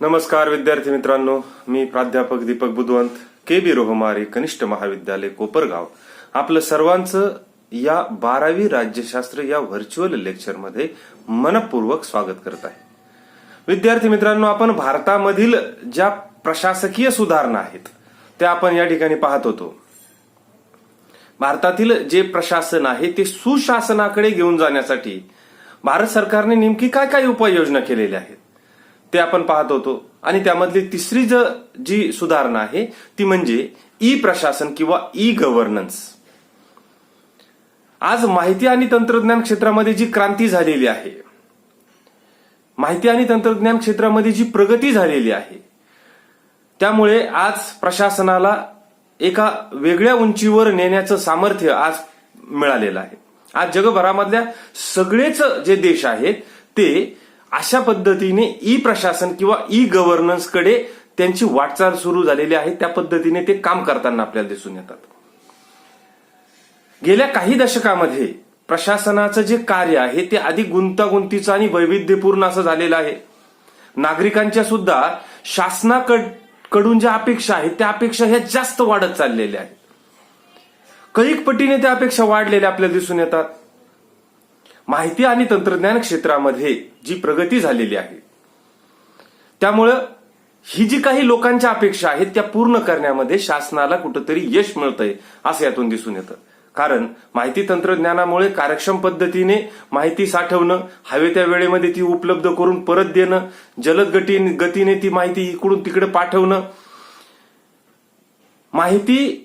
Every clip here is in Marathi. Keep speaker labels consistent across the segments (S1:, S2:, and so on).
S1: नमस्कार विद्यार्थी मित्रांनो, मी प्राध्यापक दीपक बुधवंत, के.बी. रोहमारे कनिष्ठ महाविद्यालय कोपरगाव आपलं सर्वांचं या 12वी राज्यशास्त्र या व्हर्च्युअल लेक्चरमध्ये मनपूर्वक स्वागत करत आहे. विद्यार्थी मित्रांनो, आपण भारतामधील ज्या प्रशासकीय सुधारणा आहेत त्या आपण या ठिकाणी पाहत होतो. भारतातील जे प्रशासन आहे ते सुशासनाकडे घेऊन जाण्यासाठी भारत सरकारने नेमकी काय काय उपाययोजना केलेल्या आहेत ते आपण पाहत होतो. आणि त्यामधली तिसरी जी सुधारणा आहे ती म्हणजे ई प्रशासन किंवा ई गव्हर्नन्स. आज माहिती आणि तंत्रज्ञान क्षेत्रामध्ये जी क्रांती झालेली आहे, माहिती आणि तंत्रज्ञान क्षेत्रामध्ये जी प्रगती झालेली आहे, त्यामुळे आज प्रशासनाला एका वेगळ्या उंचीवर नेण्याचं सामर्थ्य आज मिळालेलं आहे. आज जगभरामधल्या सगळेच जे देश आहेत ते अशा पद्धतीने ई प्रशासन किंवा ई गव्हर्नन्स कडे त्यांची वाटचाल सुरू झालेली आहे. त्या पद्धतीने ते काम करताना आपल्याला दिसून येतात. गेल्या काही दशकामध्ये प्रशासनाचं जे कार्य आहे ते अधिक गुंतागुंतीचं आणि वैविध्यपूर्ण असं झालेलं आहे. नागरिकांच्या सुद्धा शासनाकडून ज्या अपेक्षा आहेत त्या अपेक्षा ह्या जास्त वाढत चाललेल्या आहेत. कैक पटीने त्या अपेक्षा वाढलेल्या आपल्याला दिसून येतात. माहिती आणि तंत्रज्ञान क्षेत्रामध्ये जी प्रगती झालेली आहे त्यामुळं ही जी काही लोकांच्या अपेक्षा आहेत त्या पूर्ण करण्यामध्ये शासनाला कुठंतरी यश मिळतंय असं यातून दिसून येतं. कारण माहिती तंत्रज्ञानामुळे कार्यक्षम पद्धतीने माहिती साठवणं, हवे त्या वेळेमध्ये ती उपलब्ध करून परत देणं, जलद गतीने ती माहिती इकडून तिकडे पाठवणं, माहिती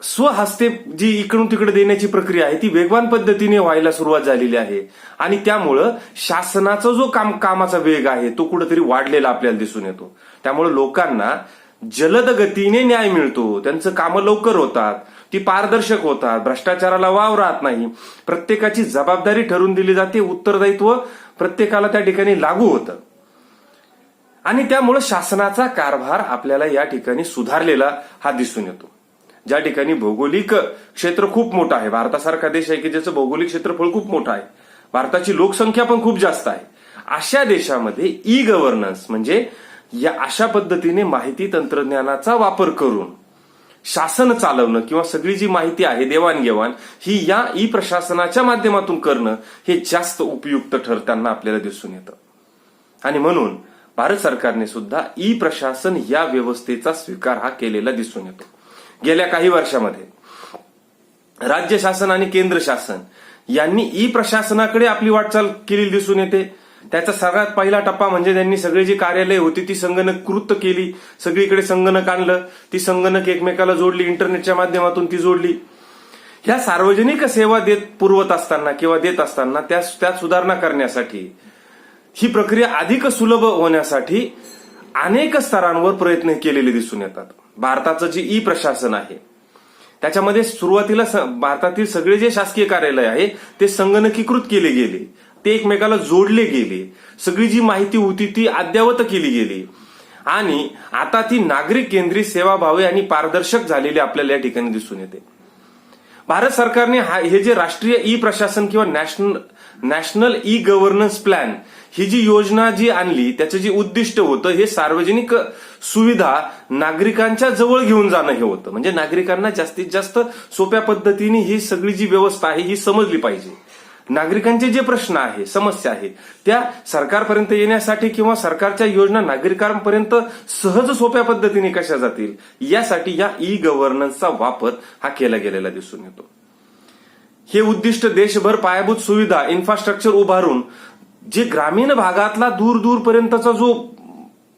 S1: स्वहस्ते जी इकडून तिकडे देण्याची प्रक्रिया आहे ती वेगवान पद्धतीने व्हायला सुरुवात झालेली आहे. आणि त्यामुळं शासनाचा जो कामाचा वेग आहे तो कुठेतरी वाढलेला आपल्याला दिसून येतो. त्यामुळे लोकांना जलद गतीने न्याय मिळतो, त्यांचं कामं लवकर होतात, ती पारदर्शक होतात, भ्रष्टाचाराला वाव राहत नाही, प्रत्येकाची जबाबदारी ठरवून दिली जाते, उत्तरदायित्व प्रत्येकाला त्या ठिकाणी लागू होतं. आणि त्यामुळे शासनाचा कारभार आपल्याला या ठिकाणी सुधारलेला हा दिसून येतो. ज्या ठिकाणी भौगोलिक क्षेत्र खूप मोठं आहे, भारतासारखा देश आहे की ज्याचं भौगोलिक क्षेत्रफळ खूप मोठं आहे, भारताची लोकसंख्या पण खूप जास्त आहे, अशा देशामध्ये ई गव्हर्नन्स म्हणजे या अशा पद्धतीने माहिती तंत्रज्ञानाचा वापर करून शासन चालवणं किंवा सगळी जी माहिती आहे देवाणघेवाण ही या ई प्रशासनाच्या माध्यमातून करणं हे जास्त उपयुक्त ठरताना आपल्याला दिसून येतं. आणि म्हणून भारत सरकारने सुद्धा ई प्रशासन या व्यवस्थेचा स्वीकार हा केलेला दिसून येतो. गेल्या काही वर्षामध्ये राज्य शासन आणि केंद्र शासन यांनी ई प्रशासनाकडे आपली वाटचाल केलेली दिसून येते. त्याचा सगळ्यात पहिला टप्पा म्हणजे त्यांनी सगळी जी कार्यालय होती ती संगणकीकृत केली, सगळीकडे संगणक आणलं, ती संगणक एकमेकाला जोडली, इंटरनेटच्या माध्यमातून ती जोडली. ह्या सार्वजनिक सेवा पुरवत असताना किंवा देत असताना त्यात सुधारणा करण्यासाठी, ही प्रक्रिया अधिक सुलभ होण्यासाठी अनेक स्तरांवर प्रयत्न केलेले दिसून येतात. भारताचं जे ई प्रशासन आहे त्याच्यामध्ये सुरुवातीला भारतातील सगळे जे शासकीय कार्यालय आहे ते संगणकीकृत केले गेले, ते एकमेकाला जोडले गेले, सगळी जी माहिती होती ती अद्ययावत केली गेली आणि आता ती नागरिक केंद्रित, सेवाभावी आणि पारदर्शक झालेली आपल्याला या ठिकाणी दिसून येते. भारत सरकारने हे जे राष्ट्रीय ई प्रशासन किंवा नॅशनल ई गव्हर्नन्स प्लॅन ही जी योजना जी आणली त्याचं जे उद्दिष्ट होतं हे सार्वजनिक सुविधा नागरिकांच्या जवळ घेऊन जाणं हे होतं. म्हणजे नागरिकांना जास्तीत जास्त सोप्या पद्धतीने ही सगळी जी व्यवस्था आहे ही समजली पाहिजे. नागरिकांचे जे प्रश्न आहे, समस्या आहेत त्या सरकारपर्यंत येण्यासाठी किंवा सरकारच्या योजना नागरिकांपर्यंत सहज सोप्या पद्धतीने कशा जातील यासाठी या ई गव्हर्नन्सचा वापर हा केला गेलेला दिसून येतो. हे उद्दिष्ट देशभर पायाभूत सुविधा, इन्फ्रास्ट्रक्चर उभारून जे ग्रामीण भागातला दूरपर्यंतचा जो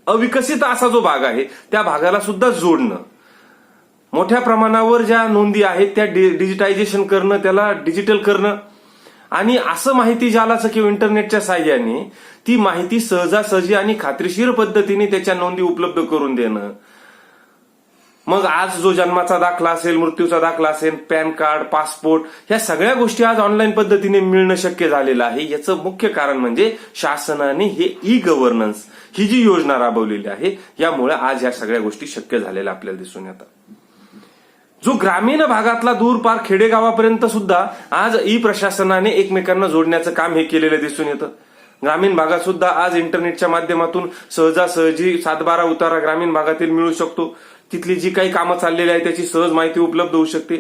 S1: अविकसित असा जो भाग आहे त्या भागाला सुद्धा जोडणं, मोठ्या प्रमाणावर ज्या नोंदी आहेत त्या डिजिटायझेशन करणं, त्याला डिजिटल करणं आणि असं माहिती जालाचं किंवा इंटरनेटच्या साह्याने ती माहिती सहजासहजी आणि खात्रीशीर पद्धतीने त्याच्या नोंदी उपलब्ध करून देणं. मग आज जो जन्माचा दाखला असेल, मृत्यूचा दाखला असेल, पॅन कार्ड, पासपोर्ट ह्या सगळ्या गोष्टी आज ऑनलाईन पद्धतीने मिळणं शक्य झालेलं आहे. याचं मुख्य कारण म्हणजे शासनाने हे ई गव्हर्नन्स ही जी योजना राबवलेली आहे यामुळे आज या सगळ्या गोष्टी शक्य झालेल्या आपल्याला दिसून येतात. जो ग्रामीण भागातला दूर पार खेडेगावापर्यंत सुद्धा आज ई प्रशासनाने एकमेकांना जोडण्याचं काम हे केलेलं दिसून येतं. ग्रामीण भागात सुद्धा आज इंटरनेटच्या माध्यमातून सहजासहजी 7/12 उतारा ग्रामीण भागातील मिळू शकतो. तिथली जी काही कामं चाललेली आहे त्याची सहज माहिती उपलब्ध होऊ शकते.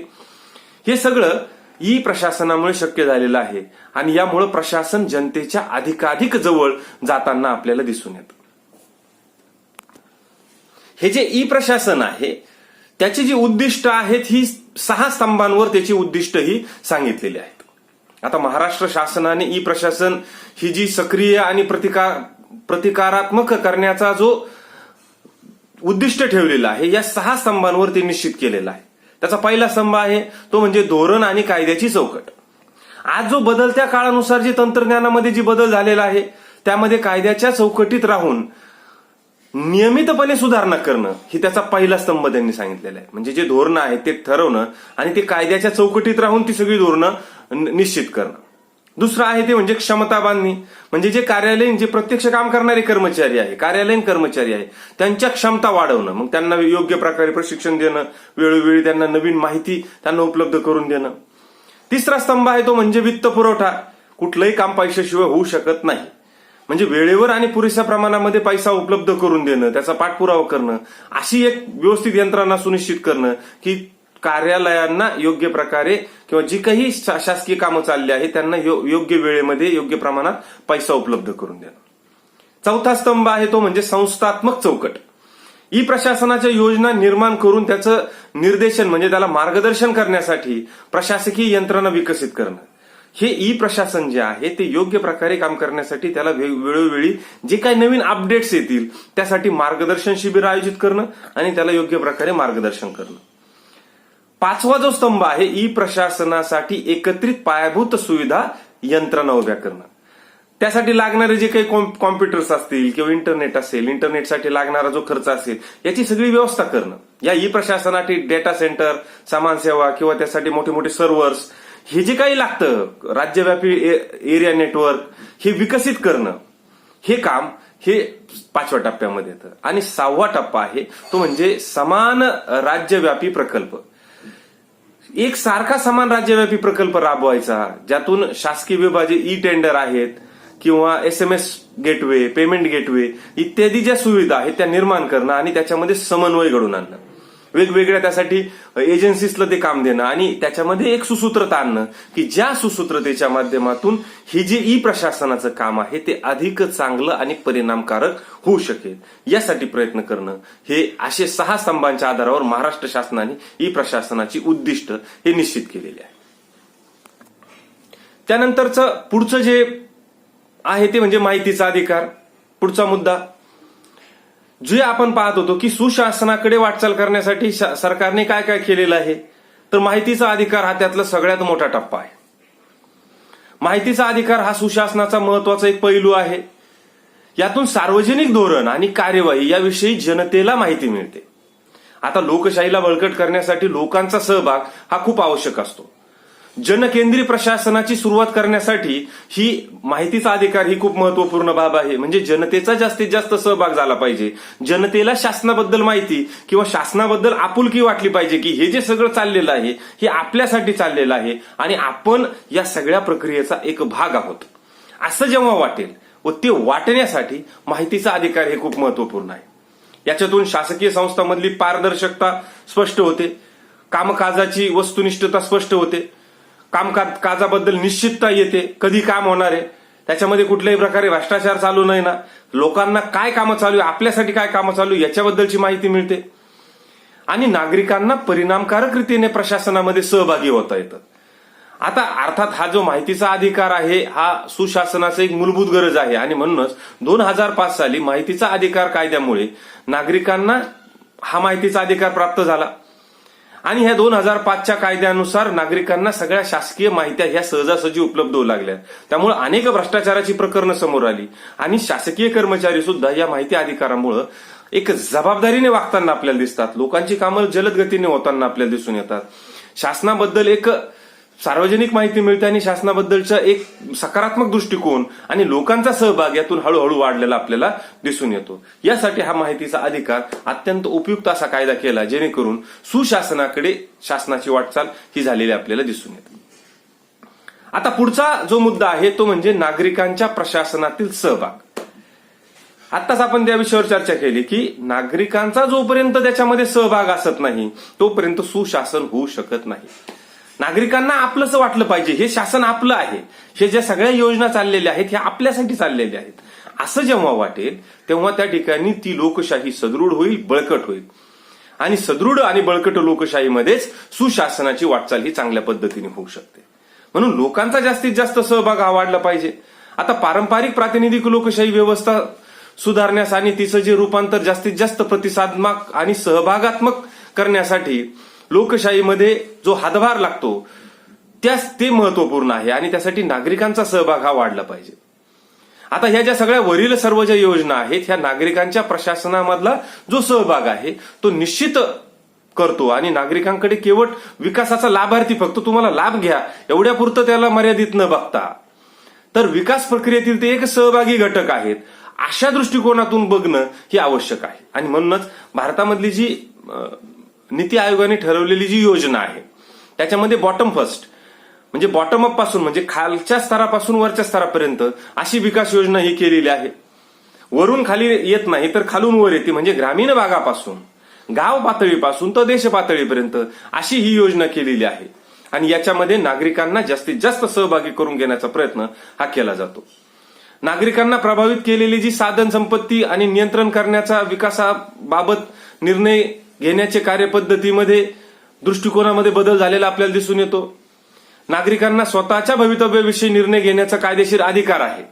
S1: हे सगळं ई प्रशासनामुळे शक्य झालेलं आहे आणि यामुळे प्रशासन जनतेच्या अधिकाधिक जवळ जाताना आपल्याला दिसून येतं. हे जे ई प्रशासन आहे त्याची जी उद्दिष्ट आहेत ही 6 स्तंभांवर त्याची उद्दिष्ट ही सांगितलेली आहेत. आता महाराष्ट्र शासनाने ई प्रशासन ही जी सक्रिय आणि प्रतिकारात्मक करण्याचा जो उद्दिष्ट ठेवलेला आहे या 6 स्तंभांवर ते निश्चित केलेला आहे. त्याचा पहिला स्तंभ आहे तो म्हणजे धोरण आणि कायद्याची चौकट. आज जो बदलत्या काळानुसार जे तंत्रज्ञानामध्ये जी बदल झालेला आहे त्यामध्ये कायद्याच्या चौकटीत राहून नियमितपणे सुधारणा करणं ही त्याचा पहिला स्तंभ त्यांनी सांगितलेला आहे. म्हणजे जे धोरणं आहेत ते ठरवणं आणि ते कायद्याच्या चौकटीत राहून ती सगळी धोरणं निश्चित करणं. दुसरं आहे ते म्हणजे क्षमता बांधणी. म्हणजे जे कार्यालयीन जे प्रत्यक्ष काम करणारे कर्मचारी आहे, कार्यालयीन कर्मचारी आहे, त्यांच्या क्षमता वाढवणं, मग त्यांना योग्य प्रकारे प्रशिक्षण देणं, वेळोवेळी त्यांना नवीन माहिती त्यांना उपलब्ध करून देणं. तिसरा स्तंभ आहे तो म्हणजे वित्त पुरवठा. कुठलंही काम पैशाशिवाय होऊ शकत नाही. म्हणजे वेळेवर आणि पुरेशा प्रमाणामध्ये पैसा उपलब्ध करून देणं, त्याचा पाठपुरावा करणं, अशी एक व्यवस्थित यंत्रणा सुनिश्चित करणं की कार्यालयांना योग्य प्रकारे किंवा जी काही शासकीय कामं चालली आहेत त्यांना योग्य वेळेमध्ये योग्य प्रमाणात पैसा उपलब्ध करून देणं. चौथा स्तंभ आहे तो म्हणजे संस्थात्मक चौकट. ई प्रशासनाच्या योजना निर्माण करून त्याचं निर्देशन म्हणजे त्याला मार्गदर्शन करण्यासाठी प्रशासकीय यंत्रणा विकसित करणं. हे ई प्रशासन जे आहे ते योग्य प्रकारे काम करण्यासाठी त्याला वेळोवेळी जे काही नवीन अपडेट्स येतील त्यासाठी मार्गदर्शन शिबिर आयोजित करणं आणि त्याला योग्य प्रकारे मार्गदर्शन करणं. पाचवा जो स्तंभ आहे ई प्रशासनासाठी एकत्रित पायाभूत सुविधा यंत्रणा उभ्या करणं. त्यासाठी लागणारे जे काही कॉम्प्युटर्स असतील किंवा इंटरनेट असेल, इंटरनेटसाठी लागणारा जो खर्च असेल याची सगळी व्यवस्था करणं. या ई प्रशासनासाठी डेटा सेंटर, सामान सेवा किंवा त्यासाठी मोठे मोठे सर्व्हर्स हे जे काही लागतं राज्यव्यापी एरिया नेटवर्क हे विकसित करणं हे काम हे 5व्या टप्प्यामध्ये येतं. आणि 6वा टप्पा आहे तो म्हणजे समान राज्यव्यापी प्रकल्प. एक सारखा समान राज्यव्यापी प्रकल्प राबवायचा ज्यातून शासकीय विभाग ई टेंडर आहेत किंवा SMS गेटवे, पेमेंट गेटवे इत्यादी ज्या सुविधा आहेत त्या निर्माण करणं आणि त्याच्यामध्ये समन्वय घडवून आणणं. वेगवेगळ्या त्यासाठी एजन्सीजला ते काम देणं आणि त्याच्यामध्ये एक सुसूत्रता आणणं की ज्या सुसूत्रतेच्या माध्यमातून हे जे ई प्रशासनाचं काम आहे ते अधिक चांगलं आणि परिणामकारक होऊ शकेल यासाठी प्रयत्न करणं. हे असे 6 स्तंभांच्या आधारावर महाराष्ट्र शासनाने ई प्रशासनाची उद्दिष्ट हे निश्चित केलेली आहे. त्यानंतरचं पुढचं जे आहे ते म्हणजे माहितीचा अधिकार. पुढचा मुद्दा जे आपण पाहत होतो की सुशासनाकडे वाटचाल करण्यासाठी सरकारने काय काय केलेलं आहे तर माहितीचा अधिकार हा त्यातला सगळ्यात मोठा टप्पा आहे. माहितीचा अधिकार हा सुशासनाचा महत्वाचा एक पैलू आहे. यातून सार्वजनिक धोरण आणि कार्यवाही याविषयी जनतेला माहिती मिळते. आता लोकशाहीला बळकट करण्यासाठी लोकांचा सहभाग हा खूप आवश्यक असतो. जनकेंद्रीय प्रशासनाची सुरुवात करण्यासाठी ही माहितीचा अधिकार ही खूप महत्वपूर्ण बाब आहे. म्हणजे जनतेचा जास्तीत जास्त सहभाग झाला पाहिजे. जनतेला शासनाबद्दल माहिती किंवा शासनाबद्दल आपुलकी वाटली पाहिजे की हे जे सगळं चाललेलं आहे हे आपल्यासाठी चाललेलं आहे आणि आपण या सगळ्या प्रक्रियेचा एक भाग आहोत असं जेव्हा वाटेल व ते वाटण्यासाठी माहितीचा अधिकार हे खूप महत्वपूर्ण आहे. याच्यातून शासकीय संस्थांमधली पारदर्शकता स्पष्ट होते, कामकाजाची वस्तुनिष्ठता स्पष्ट होते, कामकाजाबद्दल निश्चितता येते, कधी काम होणार आहे, त्याच्यामध्ये कुठल्याही प्रकारे भ्रष्टाचार चालू नाही ना, लोकांना काय कामं चालू आहे, आपल्यासाठी काय कामं चालू आहे याच्याबद्दलची माहिती मिळते आणि नागरिकांना परिणामकारक रीतीने प्रशासनामध्ये सहभागी होता येतं. आता अर्थात हा जो माहितीचा अधिकार आहे हा सुशासनाचा एक मूलभूत गरज आहे आणि म्हणूनच 2005 साली माहितीचा अधिकार कायद्यामुळे नागरिकांना हा माहितीचा अधिकार प्राप्त झाला आणि ह्या 2005च्या कायद्यानुसार नागरिकांना सगळ्या शासकीय माहित्या ह्या सहजासहजी उपलब्ध होऊ लागल्या. त्यामुळे अनेक भ्रष्टाचाराची प्रकरणं समोर आली आणि शासकीय कर्मचारी सुद्धा या माहिती अधिकारामुळे एक जबाबदारीने वागताना आपल्याला दिसतात. लोकांची कामं जलद गतीने होताना आपल्याला दिसून येतात. शासनाबद्दल एक सार्वजनिक माहिती मिळते आणि शासनाबद्दलचा एक सकारात्मक दृष्टिकोन आणि लोकांचा सहभाग यातून हळूहळू वाढलेला आपल्याला दिसून येतो. यासाठी हा माहितीचा अधिकार अत्यंत उपयुक्त असा कायदा केला जेणेकरून सुशासनाकडे शासनाची वाटचाल ही झालेली आपल्याला दिसून येते. आता पुढचा जो मुद्दा आहे तो म्हणजे नागरिकांच्या प्रशासनातील सहभाग. आत्ताच आपण त्या विषयावर चर्चा केली की नागरिकांचा जोपर्यंत त्याच्यामध्ये सहभाग असत नाही तोपर्यंत सुशासन होऊ शकत नाही. नागरिकांना आपलंच वाटलं पाहिजे, हे शासन आपलं आहे, हे ज्या सगळ्या योजना चाललेल्या आहेत हे आपल्यासाठी चाललेल्या आहेत, असं जेव्हा वाटेल तेव्हा त्या ठिकाणी ती लोकशाही सदृढ होईल, बळकट होईल. आणि सदृढ आणि बळकट लोकशाहीमध्येच सुशासनाची वाटचाल ही चांगल्या पद्धतीने होऊ शकते. म्हणून लोकांचा जास्तीत जास्त सहभाग हा वाढला पाहिजे. आता पारंपरिक प्रातिनिधिक लोकशाही व्यवस्था सुधारण्यास आणि तिचं जे रूपांतर जास्तीत जास्त प्रतिसादात्मक आणि सहभागात्मक करण्यासाठी लोकशाहीमध्ये जो हातभार लागतो ते महत्वपूर्ण आहे आणि त्यासाठी नागरिकांचा सहभाग हा वाढला पाहिजे. आता ह्या ज्या सगळ्या वरील सर्व ज्या योजना आहेत ह्या नागरिकांच्या प्रशासनामधला जो सहभाग आहे तो निश्चित करतो आणि नागरिकांकडे केवळ विकासाचा लाभार्थी फक्त तुम्हाला लाभ घ्या एवढ्या पुरतं त्याला मर्यादित न बघता तर विकास प्रक्रियेतील ते एक सहभागी घटक आहेत अशा दृष्टिकोनातून बघणं हे आवश्यक आहे. आणि म्हणूनच भारतामधली जी नीती आयोगाने ठरवलेली जी योजना आहे त्याच्यामध्ये बॉटम फर्स्ट म्हणजे बॉटम अप पासून म्हणजे खालच्या स्तरापासून वरच्या स्तरापर्यंत अशी विकास योजना ही केलेली आहे. वरून खाली येत नाही तर खालून वर येते म्हणजे ग्रामीण भागापासून गाव पातळीपासून तर देश पातळीपर्यंत अशी ही योजना केलेली आहे. आणि याच्यामध्ये नागरिकांना जास्तीत जास्त सहभागी करून घेण्याचा प्रयत्न हा केला जातो. नागरिकांना प्रभावित केलेली जी साधन संपत्ती आणि नियंत्रण करण्याचा विकासाबाबत निर्णय घेण्याचे कार्यपद्धतीमध्ये दृष्टिकोनामध्ये बदल झालेला आपल्याला दिसून येतो. नागरिकांना स्वतःच्या भवितव्याविषयी निर्णय घेण्याचा कायदेशीर अधिकार आहे.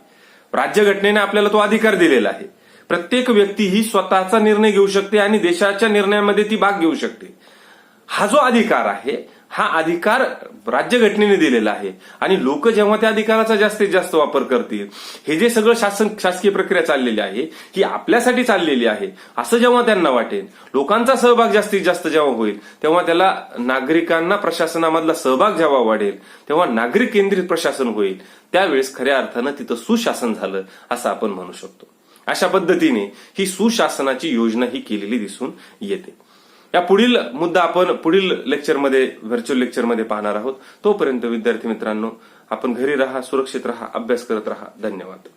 S1: राज्यघटनेने आपल्याला तो अधिकार दिलेला आहे. प्रत्येक व्यक्ती ही स्वतःचा निर्णय घेऊ शकते आणि देशाच्या निर्णयामध्ये ती भाग घेऊ शकते. हा जो अधिकार आहे हा अधिकार राज्यघटनेने दिलेला आहे आणि लोक जेव्हा त्या अधिकाराचा जास्तीत जास्त वापर करतील हे जे सगळं शासकीय प्रक्रिया चाललेली आहे ही आपल्यासाठी चाललेली आहे असं जेव्हा त्यांना वाटेल लोकांचा सहभाग जास्तीत जास्त जेव्हा होईल तेव्हा त्याला नागरिकांना प्रशासनामधला सहभाग जेव्हा वाढेल तेव्हा नागरिक केंद्रित प्रशासन होईल. त्यावेळेस खऱ्या अर्थानं तिथं सुशासन झालं असं आपण म्हणू शकतो. अशा पद्धतीने ही सुशासनाची योजना ही केलेली दिसून येते. या पुढील मुद्दा आपण पुढील लेक्चरमध्ये व्हर्च्युअल लेक्चरमध्ये पाहणार आहोत. तोपर्यंत विद्यार्थी मित्रांनो आपण घरी राहा, सुरक्षित राहा, अभ्यास करत राहा. धन्यवाद.